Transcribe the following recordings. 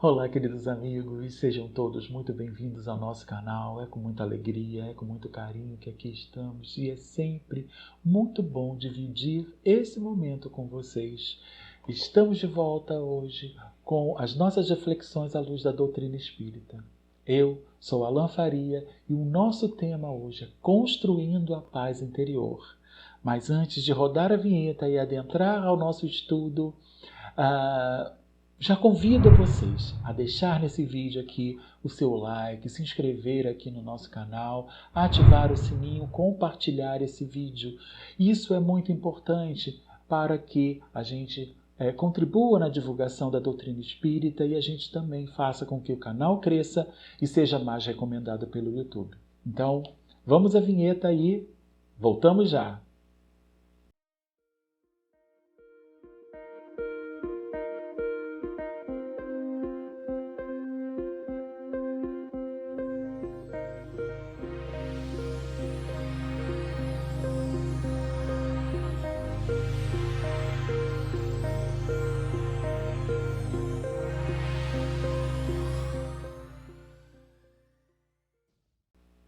Olá, queridos amigos, sejam todos muito bem-vindos ao nosso canal. É com muita alegria, é com muito carinho que aqui estamos e é sempre muito bom dividir esse momento com vocês. Estamos de volta hoje com as nossas reflexões à luz da doutrina espírita. Eu sou Alan Faria e o nosso tema hoje é Construindo a Paz Interior. Mas antes de rodar a vinheta e adentrar ao nosso estudo, já convido vocês a deixar nesse vídeo aqui o seu like, se inscrever aqui no nosso canal, ativar o sininho, compartilhar esse vídeo. Isso é muito importante para que a gente contribua na divulgação da doutrina espírita e a gente também faça com que o canal cresça e seja mais recomendado pelo YouTube. Então, vamos à vinheta e voltamos já!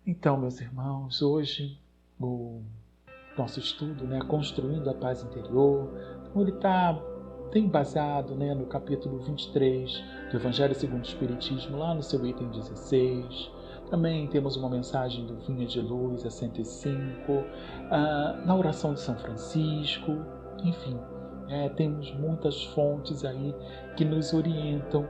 Então, meus irmãos, hoje o nosso estudo, Construindo a Paz Interior, ele está bem baseado no capítulo 23 do Evangelho segundo o Espiritismo, lá no seu item 16. Também temos uma mensagem do Vinha de Luz, a 105, na oração de São Francisco, enfim, temos muitas fontes aí que nos orientam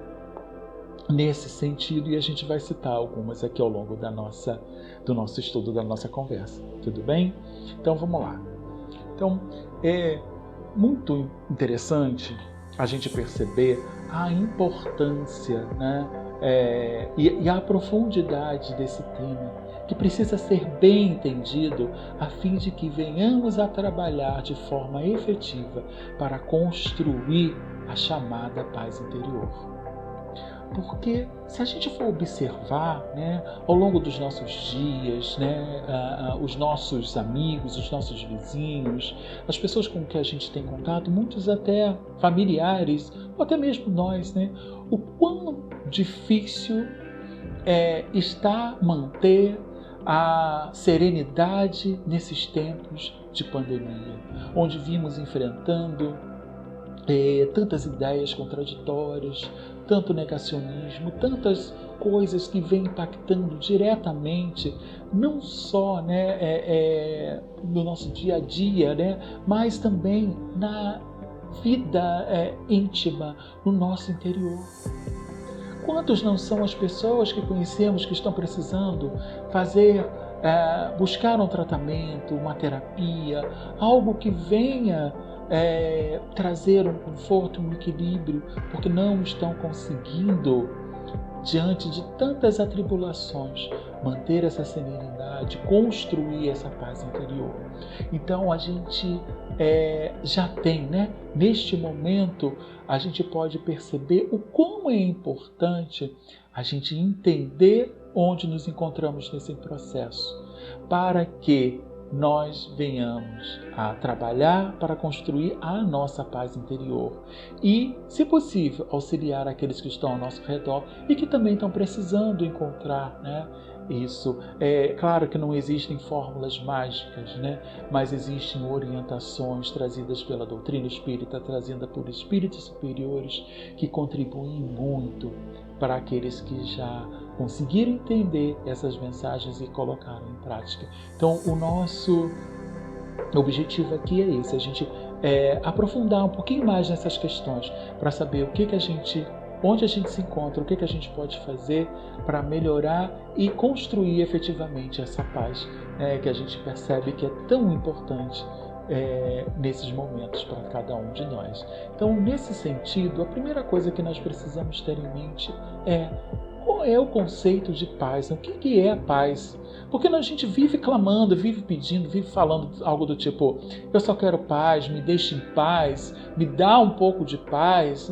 nesse sentido e a gente vai citar algumas aqui ao longo do nosso estudo, da nossa conversa. Tudo bem? Então vamos lá. Então é muito interessante a gente perceber a importância e a profundidade desse tema, que precisa ser bem entendido a fim de que venhamos a trabalhar de forma efetiva para construir a chamada paz interior. Porque se a gente for observar ao longo dos nossos dias, os nossos amigos, os nossos vizinhos, as pessoas com que a gente tem contato, muitos até familiares, ou até mesmo nós, o quão difícil está manter a serenidade nesses tempos de pandemia, onde vimos enfrentando tantas ideias contraditórias, tanto negacionismo, tantas coisas que vêm impactando diretamente, não só no nosso dia a dia, mas também na vida íntima, no nosso interior. Quantos não são as pessoas que conhecemos que estão precisando buscar um tratamento, uma terapia, algo que venha trazer um conforto, um equilíbrio, porque não estão conseguindo, diante de tantas atribulações, manter essa serenidade, construir essa paz interior. Então a gente já tem, neste momento, a gente pode perceber o como é importante a gente entender onde nos encontramos nesse processo, para que nós venhamos a trabalhar para construir a nossa paz interior e, se possível, auxiliar aqueles que estão ao nosso redor e que também estão precisando encontrar isso. É claro que não existem fórmulas mágicas, mas existem orientações trazidas pela doutrina espírita, trazida por espíritos superiores que contribuem muito para aqueles que já conseguiram entender essas mensagens e colocaram em prática. Então, o nosso objetivo aqui é esse, a gente aprofundar um pouquinho mais nessas questões, para saber onde a gente se encontra, o que a gente pode fazer para melhorar e construir efetivamente essa paz que a gente percebe que é tão importante nesses momentos para cada um de nós. Então, nesse sentido, a primeira coisa que nós precisamos ter em mente é: qual é o conceito de paz? O que é a paz? Porque a gente vive clamando, vive pedindo, vive falando algo do tipo: eu só quero paz, me deixe em paz, me dá um pouco de paz,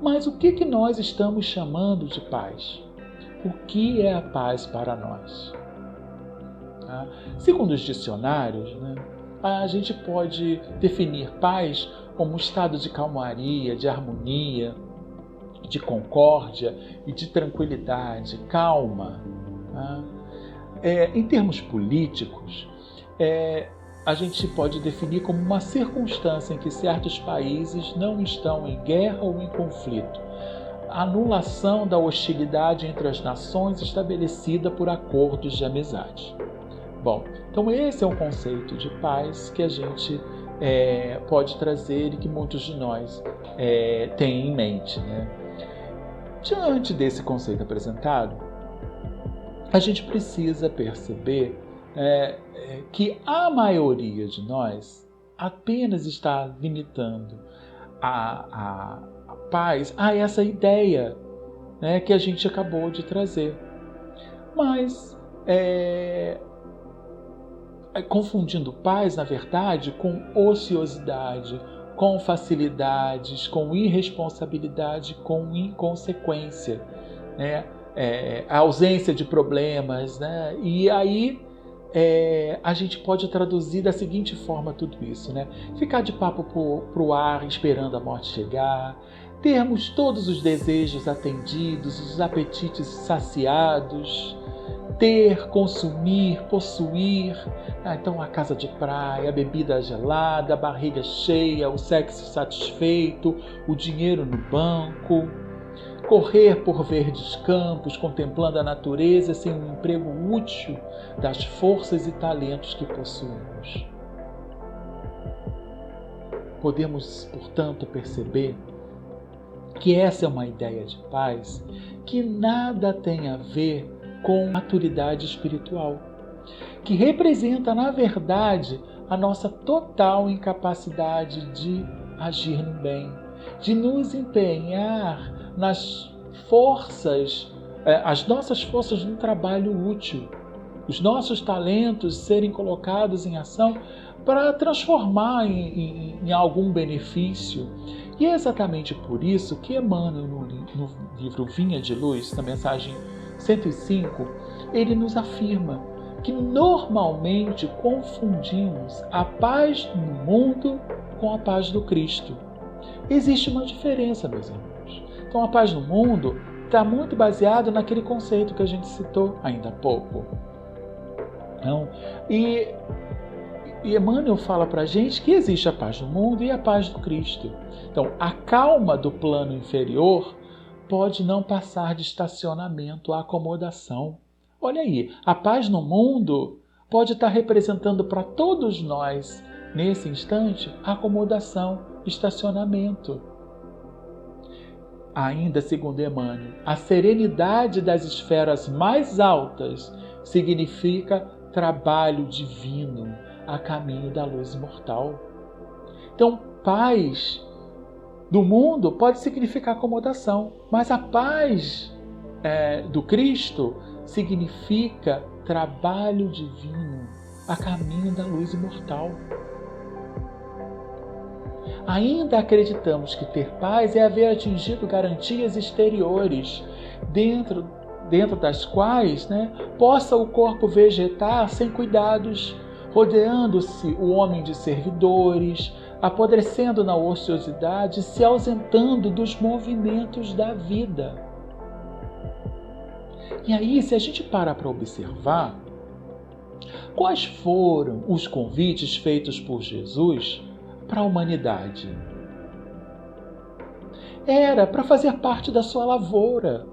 Mas o que nós estamos chamando de paz? O que é a paz para nós? Segundo os dicionários, a gente pode definir paz como um estado de calmaria, de harmonia, de concórdia e de tranquilidade, calma. Tá? Em termos políticos, a gente pode definir como uma circunstância em que certos países não estão em guerra ou em conflito. Anulação da hostilidade entre as nações estabelecida por acordos de amizade. Bom, então esse é um conceito de paz que a gente pode trazer e que muitos de nós têm em mente, né? Diante desse conceito apresentado, a gente precisa perceber que a maioria de nós apenas está limitando a paz a essa ideia, né, que a gente acabou de trazer. Mas confundindo paz, na verdade, com ociosidade, com facilidades, com irresponsabilidade, com inconsequência, né? A ausência de problemas, né? E aí a gente pode traduzir da seguinte forma tudo isso, né? Ficar de papo pro ar esperando a morte chegar, termos todos os desejos atendidos, os apetites saciados, ter, consumir, possuir, então a casa de praia, a bebida gelada, a barriga cheia, o sexo satisfeito, o dinheiro no banco, correr por verdes campos, contemplando a natureza sem um emprego útil das forças e talentos que possuímos. Podemos, portanto, perceber que essa é uma ideia de paz que nada tem a ver com maturidade espiritual, que representa, na verdade, a nossa total incapacidade de agir no bem, de nos empenhar nas forças, as nossas forças no trabalho útil, os nossos talentos serem colocados em ação para transformar em algum benefício. E é exatamente por isso que Emmanuel, no livro Vinha de Luz, na mensagem 105, ele nos afirma que normalmente confundimos a paz no mundo com a paz do Cristo. Existe uma diferença, meus irmãos. Então, a paz no mundo está muito baseado naquele conceito que a gente citou ainda há pouco. Então, e Emmanuel fala para a gente que existe a paz no mundo e a paz do Cristo. Então, a calma do plano inferior pode não passar de estacionamento à acomodação. Olha aí, a paz no mundo pode estar representando para todos nós, nesse instante, acomodação, estacionamento. Ainda segundo Emmanuel, a serenidade das esferas mais altas significa trabalho divino a caminho da luz imortal. Então, paz do mundo pode significar acomodação, mas a paz do Cristo significa trabalho divino a caminho da luz imortal. Ainda acreditamos que ter paz é haver atingido garantias exteriores, dentro das quais possa o corpo vegetar sem cuidados, rodeando-se o homem de servidores, apodrecendo na ociosidade, se ausentando dos movimentos da vida. E aí, se a gente para observar, quais foram os convites feitos por Jesus para a humanidade? Era para fazer parte da sua lavoura,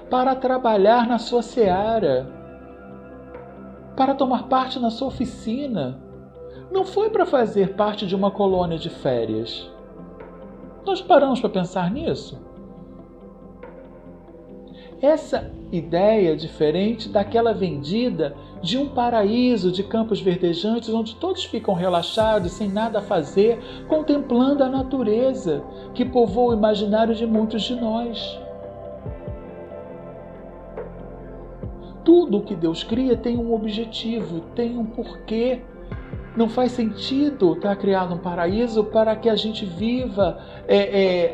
para trabalhar na sua seara, para tomar parte na sua oficina. Não foi para fazer parte de uma colônia de férias. Nós paramos para pensar nisso? Essa ideia é diferente daquela vendida de um paraíso de campos verdejantes onde todos ficam relaxados, sem nada a fazer, contemplando a natureza que povoa o imaginário de muitos de nós. Tudo o que Deus cria tem um objetivo, tem um porquê. Não faz sentido estar criado um paraíso para que a gente viva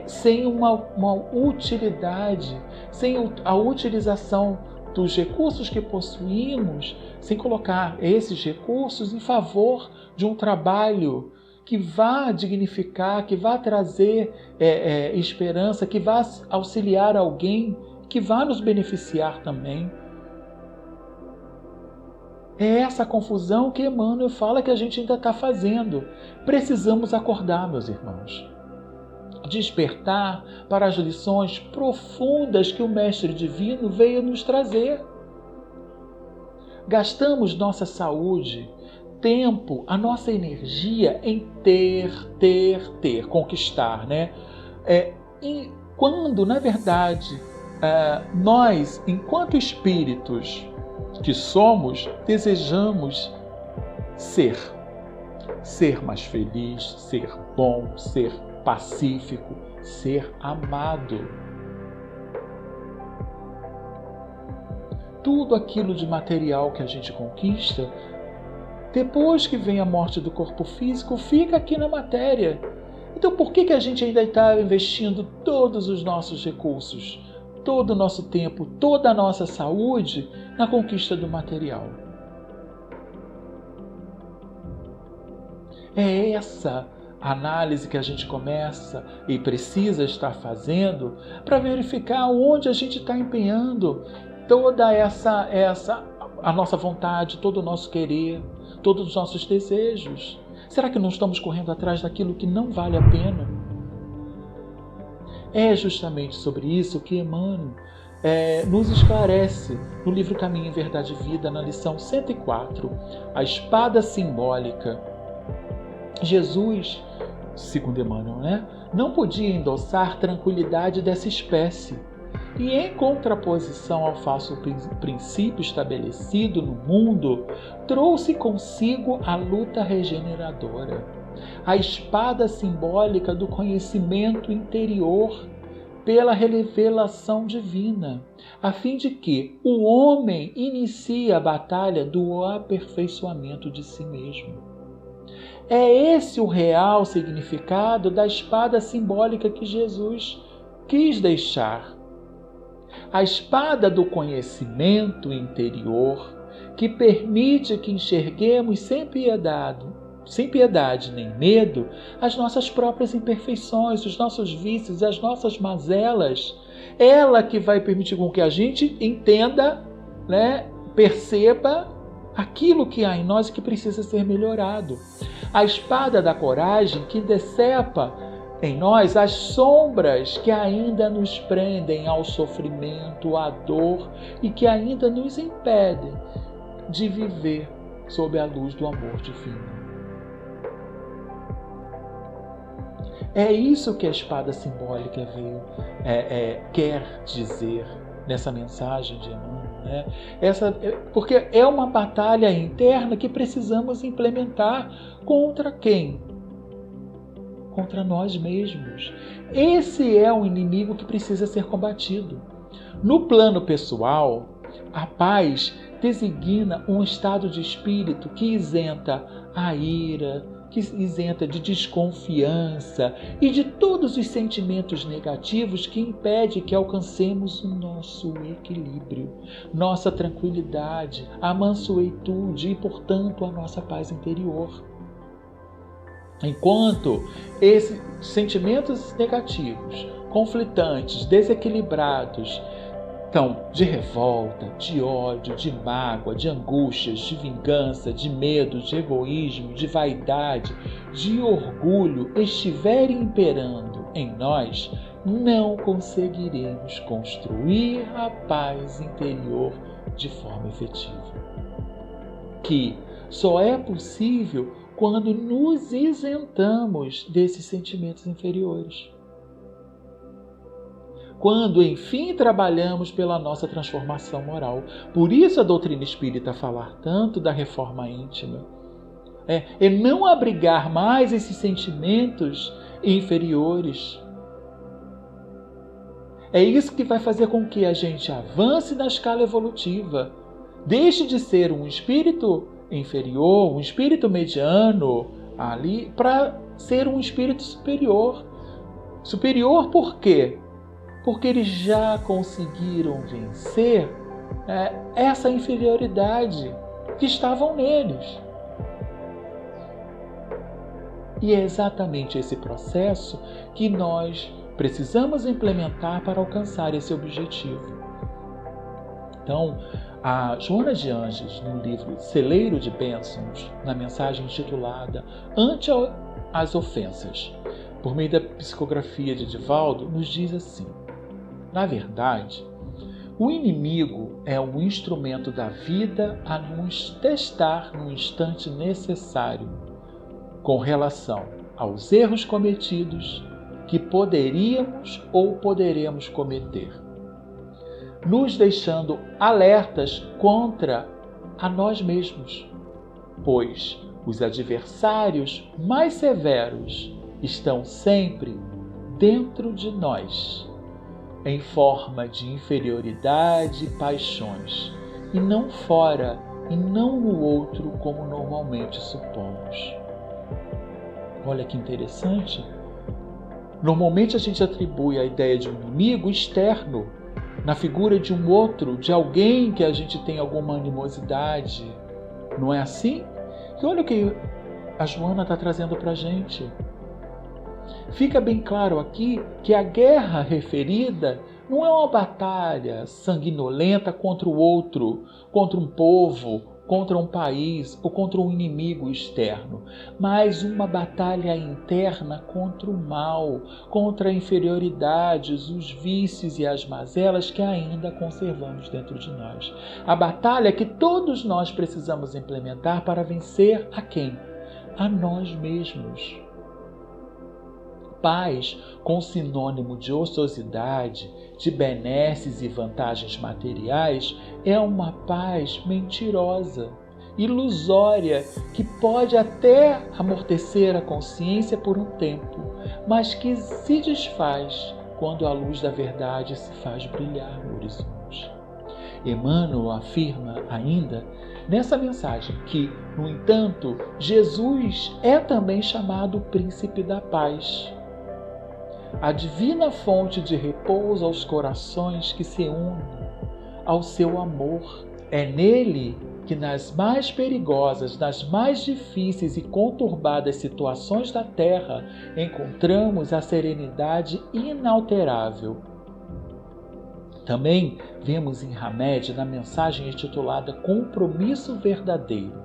sem uma utilidade, sem a utilização dos recursos que possuímos, sem colocar esses recursos em favor de um trabalho que vá dignificar, que vá trazer esperança, que vá auxiliar alguém, que vá nos beneficiar também. É essa confusão que Emmanuel fala que a gente ainda está fazendo. Precisamos acordar, meus irmãos. Despertar para as lições profundas que o Mestre Divino veio nos trazer. Gastamos nossa saúde, tempo, a nossa energia em ter, conquistar, né? E quando, na verdade, nós, enquanto espíritos que somos, desejamos ser mais feliz, ser bom, ser pacífico, ser amado. Tudo aquilo de material que a gente conquista, depois que vem a morte do corpo físico, fica aqui na matéria. Então por que a gente ainda está investindo todos os nossos recursos, todo o nosso tempo, toda a nossa saúde na conquista do material? É essa análise que a gente começa e precisa estar fazendo para verificar onde a gente está empenhando toda a nossa vontade, todo o nosso querer, todos os nossos desejos. Será que não estamos correndo atrás daquilo que não vale a pena? É justamente sobre isso que Emmanuel nos esclarece no livro Caminho, Verdade e Vida, na lição 104, a espada simbólica. Jesus, segundo Emmanuel, não podia endossar tranquilidade dessa espécie. E em contraposição ao falso princípio estabelecido no mundo, trouxe consigo a luta regeneradora, a espada simbólica do conhecimento interior pela revelação divina, a fim de que o homem inicie a batalha do aperfeiçoamento de si mesmo. É esse o real significado da espada simbólica que Jesus quis deixar. A espada do conhecimento interior, que permite que enxerguemos sem piedade nem medo, as nossas próprias imperfeições, os nossos vícios, as nossas mazelas. Ela que vai permitir com que a gente entenda, perceba aquilo que há em nós e que precisa ser melhorado. A espada da coragem que decepa em nós as sombras que ainda nos prendem ao sofrimento, à dor e que ainda nos impedem de viver sob a luz do amor divino. É isso que a espada simbólica quer dizer nessa mensagem de Emmanuel. Porque é uma batalha interna que precisamos implementar contra quem? Contra nós mesmos. Esse é o inimigo que precisa ser combatido. No plano pessoal, a paz designa um estado de espírito que isenta a ira, que isenta de desconfiança e de todos os sentimentos negativos que impedem que alcancemos o nosso equilíbrio, nossa tranquilidade, a mansuetude e, portanto, a nossa paz interior. Enquanto esses sentimentos negativos, conflitantes, desequilibrados, de revolta, de ódio, de mágoa, de angústias, de vingança, de medo, de egoísmo, de vaidade, de orgulho estiverem imperando em nós, não conseguiremos construir a paz interior de forma efetiva. Que só é possível quando nos isentamos desses sentimentos inferiores. Quando, enfim, trabalhamos pela nossa transformação moral. Por isso a doutrina espírita falar tanto da reforma íntima. É não abrigar mais esses sentimentos inferiores. É isso que vai fazer com que a gente avance na escala evolutiva. Deixe de ser um espírito inferior, um espírito mediano, ali, para ser um espírito superior. Superior por quê? Porque eles já conseguiram vencer essa inferioridade que estavam neles. E é exatamente esse processo que nós precisamos implementar para alcançar esse objetivo. Então, a Joana de Ângeles, no livro Celeiro de Bênçãos, na mensagem intitulada Ante as Ofensas, por meio da psicografia de Divaldo, nos diz assim: na verdade, o inimigo é um instrumento da vida a nos testar no instante necessário, com relação aos erros cometidos que poderíamos ou poderemos cometer, nos deixando alertas contra a nós mesmos, pois os adversários mais severos estão sempre dentro de nós, em forma de inferioridade e paixões, e não fora e não no outro como normalmente supomos. Olha que interessante. Normalmente a gente atribui a ideia de um inimigo externo, na figura de um outro, de alguém que a gente tem alguma animosidade. Não é assim? E olha o que a Joana está trazendo para a gente. Fica bem claro aqui que a guerra referida não é uma batalha sanguinolenta contra o outro, contra um povo, contra um país ou contra um inimigo externo, mas uma batalha interna contra o mal, contra a inferioridade, os vícios e as mazelas que ainda conservamos dentro de nós. A batalha que todos nós precisamos implementar para vencer a quem? A nós mesmos. Paz, com sinônimo de ociosidade, de benesses e vantagens materiais, é uma paz mentirosa, ilusória, que pode até amortecer a consciência por um tempo, mas que se desfaz quando a luz da verdade se faz brilhar no horizonte. Emmanuel afirma ainda nessa mensagem que, no entanto, Jesus é também chamado Príncipe da Paz, a divina fonte de repouso aos corações que se unem ao seu amor. É nele que nas mais perigosas, nas mais difíceis e conturbadas situações da terra encontramos a serenidade inalterável. Também vemos em Hamed, na mensagem intitulada Compromisso Verdadeiro,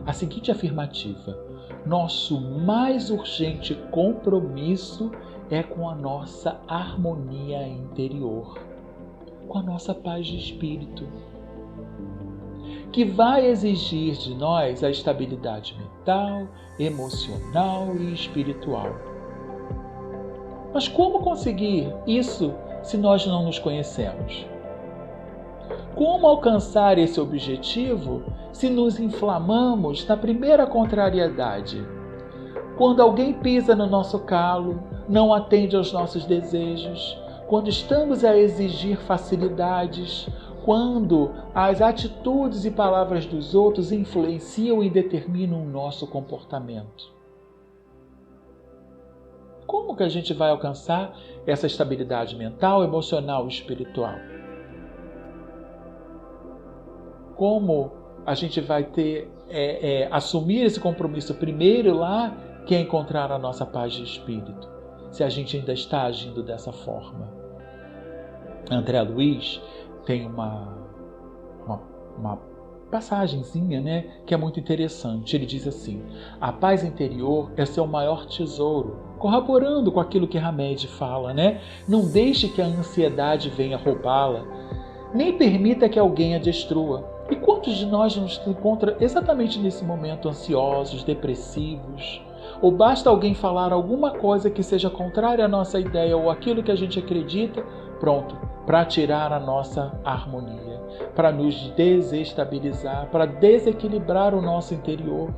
a seguinte afirmativa: nosso mais urgente compromisso é com a nossa harmonia interior, com a nossa paz de espírito, que vai exigir de nós a estabilidade mental, emocional e espiritual. Mas como conseguir isso se nós não nos conhecemos? Como alcançar esse objetivo se nos inflamamos na primeira contrariedade? Quando alguém pisa no nosso calo, não atende aos nossos desejos, quando estamos a exigir facilidades, quando as atitudes e palavras dos outros influenciam e determinam o nosso comportamento. Como que a gente vai alcançar essa estabilidade mental, emocional e espiritual? Como a gente vai assumir esse compromisso primeiro lá, que é encontrar a nossa paz de espírito, se a gente ainda está agindo dessa forma? André Luiz tem uma passagenzinha, que é muito interessante. Ele diz assim: a paz interior é seu maior tesouro, corroborando com aquilo que Hamed fala, Não deixe que a ansiedade venha roubá-la, nem permita que alguém a destrua. E quantos de nós nos encontram exatamente nesse momento ansiosos, depressivos? Ou basta alguém falar alguma coisa que seja contrária à nossa ideia ou aquilo que a gente acredita, pronto, para tirar a nossa harmonia, para nos desestabilizar, para desequilibrar o nosso interior.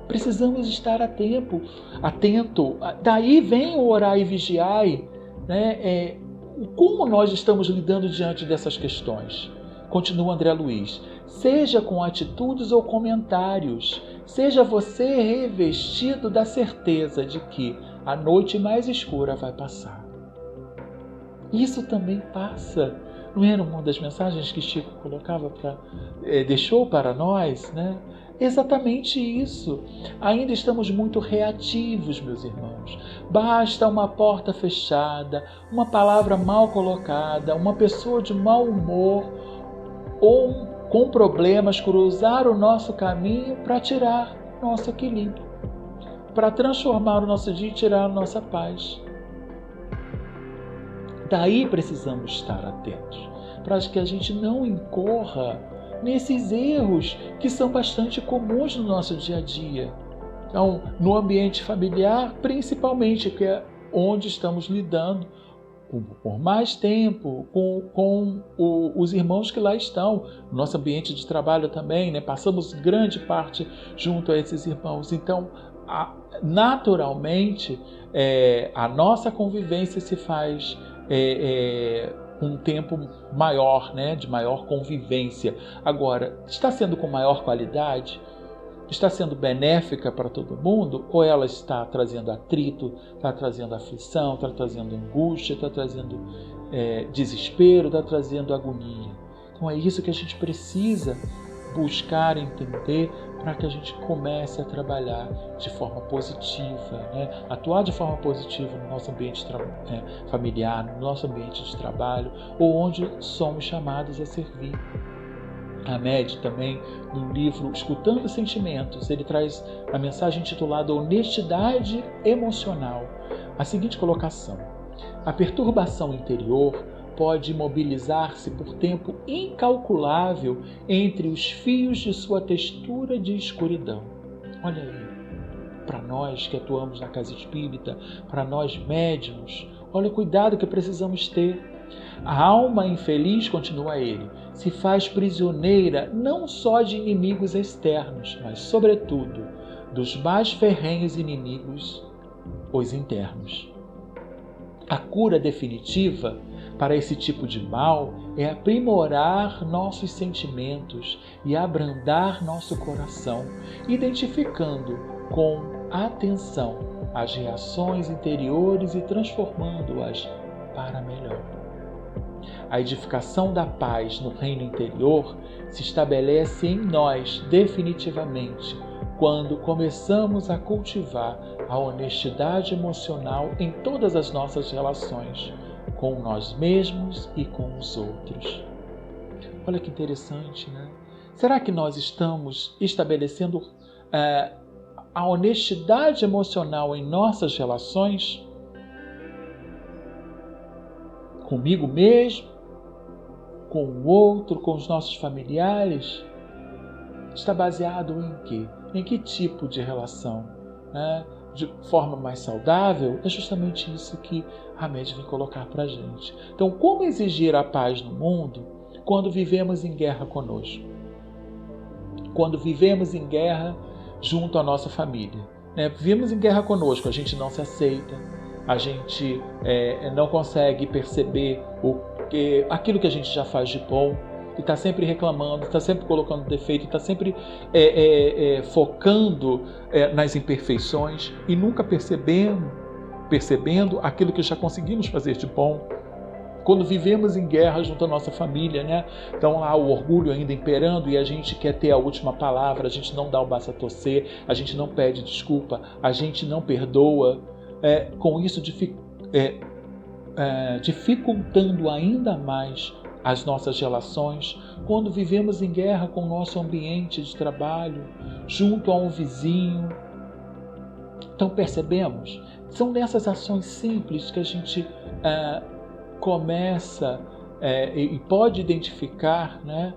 Precisamos estar atento. Daí vem o orai e vigiai, como nós estamos lidando diante dessas questões? Continua André Luiz: seja com atitudes ou comentários, seja você revestido da certeza de que a noite mais escura vai passar. Isso também passa. Não era uma das mensagens que Chico deixou para nós, né? Exatamente isso. Ainda estamos muito reativos, meus irmãos. Basta uma porta fechada, uma palavra mal colocada, uma pessoa de mau humor ou com problemas cruzar o nosso caminho para tirar nosso equilíbrio, para transformar o nosso dia e tirar a nossa paz. Daí precisamos estar atentos, para que a gente não incorra nesses erros que são bastante comuns no nosso dia a dia. Então, no ambiente familiar, principalmente, que é onde estamos lidando por mais tempo com os irmãos que lá estão. No nosso ambiente de trabalho também, né? Passamos grande parte junto a esses irmãos. Então, naturalmente, a nossa convivência se faz um tempo maior, né? De maior convivência. Agora, está sendo com maior qualidade? Está sendo benéfica para todo mundo? Ou ela está trazendo atrito, está trazendo aflição, está trazendo angústia, está trazendo desespero, está trazendo agonia? Então é isso que a gente precisa buscar entender para que a gente comece a trabalhar de forma positiva, né? Atuar de forma positiva no nosso ambiente familiar, no nosso ambiente de trabalho, ou onde somos chamados a servir. Hamed também, no livro Escutando Sentimentos, ele traz a mensagem intitulada Honestidade Emocional. A seguinte colocação: a perturbação interior pode mobilizar-se por tempo incalculável entre os fios de sua textura de escuridão. Olha aí, para nós que atuamos na casa espírita, para nós médiuns, olha o cuidado que precisamos ter. A alma infeliz, continua ele, se faz prisioneira não só de inimigos externos, mas, sobretudo, dos mais ferrenhos inimigos, os internos. A cura definitiva para esse tipo de mal é aprimorar nossos sentimentos e abrandar nosso coração, identificando com atenção as reações interiores e transformando-as para melhor. A edificação da paz no reino interior se estabelece em nós definitivamente quando começamos a cultivar a honestidade emocional em todas as nossas relações, com nós mesmos e com os outros. Olha que interessante, né? Será que nós estamos estabelecendo a honestidade emocional em nossas relações? Comigo mesmo, com o outro, com os nossos familiares? Está baseado em quê? Em que tipo de relação? De forma mais saudável? É justamente isso que Hamed vem colocar para a gente. Então, como exigir a paz no mundo quando vivemos em guerra conosco? Quando vivemos em guerra junto à nossa família. Vivemos em guerra conosco, a gente não se aceita, a gente não consegue perceber aquilo que a gente já faz de bom, e está sempre reclamando, está sempre colocando defeito, está sempre focando nas imperfeições e nunca percebendo aquilo que já conseguimos fazer de bom. Quando vivemos em guerra junto à nossa família, né? Então há o orgulho ainda imperando e a gente quer ter a última palavra, a gente não dá o braço a torcer, a gente não pede desculpa, a gente não perdoa, com isso dificultando ainda mais as nossas relações. Quando vivemos em guerra com o nosso ambiente de trabalho, junto a um vizinho. Então percebemos? São nessas ações simples que a gente começa e pode identificar, né,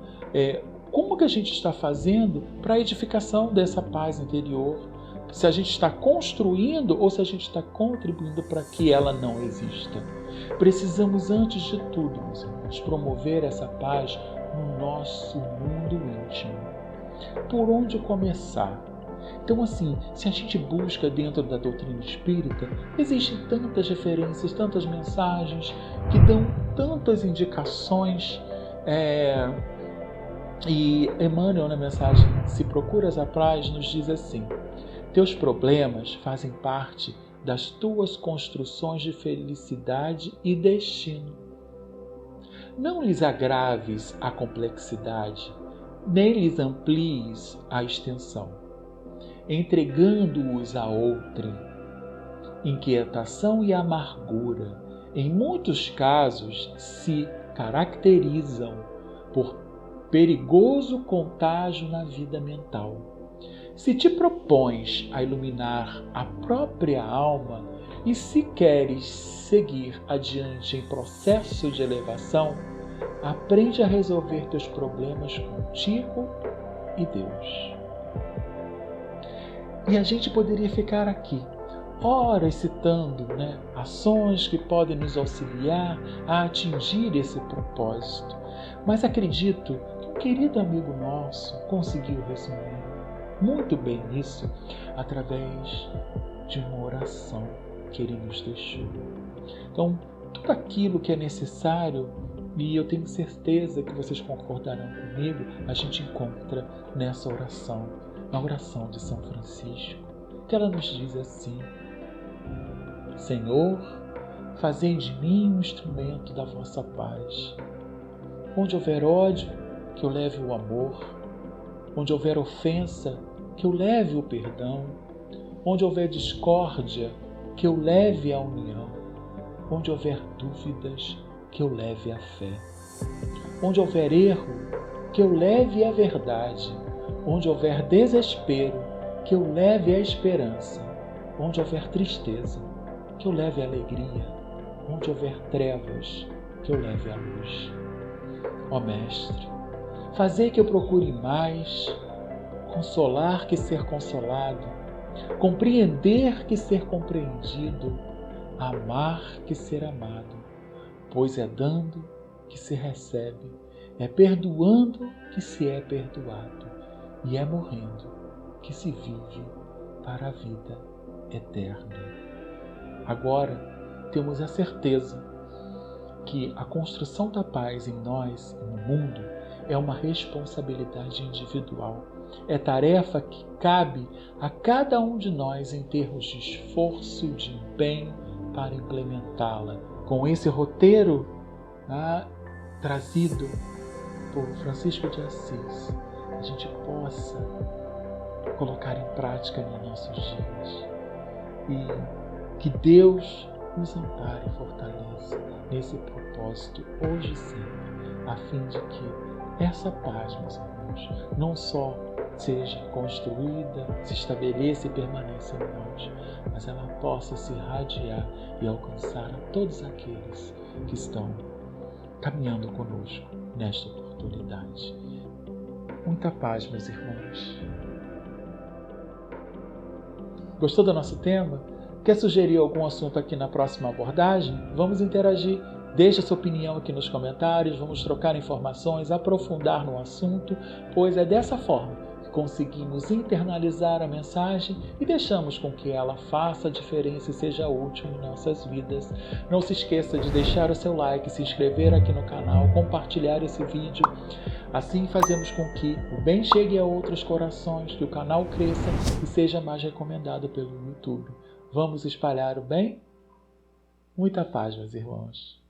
como que a gente está fazendo para a edificação dessa paz interior. Se a gente está construindo ou se a gente está contribuindo para que ela não exista. Precisamos, antes de tudo, meus irmãos, promover essa paz no nosso mundo íntimo. Por onde começar? Então, assim, se a gente busca dentro da doutrina espírita, existem tantas referências, tantas mensagens que dão tantas indicações. E Emmanuel, na mensagem Se Procuras a Paz, nos diz assim: teus problemas fazem parte das tuas construções de felicidade e destino. Não lhes agraves a complexidade, nem lhes amplies a extensão, entregando-os a outrem. Inquietação e amargura, em muitos casos, se caracterizam por perigoso contágio na vida mental. Se te propões a iluminar a própria alma e se queres seguir adiante em processo de elevação, aprende a resolver teus problemas contigo e Deus. E a gente poderia ficar aqui, horas citando ações que podem nos auxiliar a atingir esse propósito. Mas acredito que um querido amigo nosso conseguiu resumir muito bem isso através de uma oração que ele nos deixou. Então, tudo aquilo que é necessário, e eu tenho certeza que vocês concordarão comigo, a gente encontra nessa oração, na oração de São Francisco, que ela nos diz assim: Senhor, fazei de mim um instrumento da vossa paz. Onde houver ódio, que eu leve o amor. Onde houver ofensa, que eu leve o perdão. Onde houver discórdia, que eu leve a união. Onde houver dúvidas, que eu leve a fé. Onde houver erro, que eu leve a verdade. Onde houver desespero, que eu leve a esperança. Onde houver tristeza, que eu leve a alegria. Onde houver trevas, que eu leve a luz. Ó Mestre, fazei que eu procure mais consolar que ser consolado, compreender que ser compreendido, amar que ser amado, pois é dando que se recebe, é perdoando que se é perdoado, e é morrendo que se vive para a vida eterna. Agora temos a certeza que a construção da paz em nós e no mundo é uma responsabilidade individual. É tarefa que cabe a cada um de nós em termos de esforço, de empenho para implementá-la. Com esse roteiro trazido por Francisco de Assis, a gente possa colocar em prática nos nossos dias. E que Deus nos ampare e fortaleça nesse propósito hoje e sempre, a fim de que essa paz, meus irmãos, não só seja construída, se estabeleça e permaneça em nós, mas ela possa se irradiar e alcançar a todos aqueles que estão caminhando conosco nesta oportunidade. Muita paz, meus irmãos. Gostou do nosso tema? Quer sugerir algum assunto aqui na próxima abordagem? Vamos interagir. Deixe a sua opinião aqui nos comentários, vamos trocar informações, aprofundar no assunto, pois é dessa forma que conseguimos internalizar a mensagem e deixamos com que ela faça a diferença e seja útil em nossas vidas. Não se esqueça de deixar o seu like, se inscrever aqui no canal, compartilhar esse vídeo. Assim fazemos com que o bem chegue a outros corações, que o canal cresça e seja mais recomendado pelo YouTube. Vamos espalhar o bem? Muita paz, meus irmãos.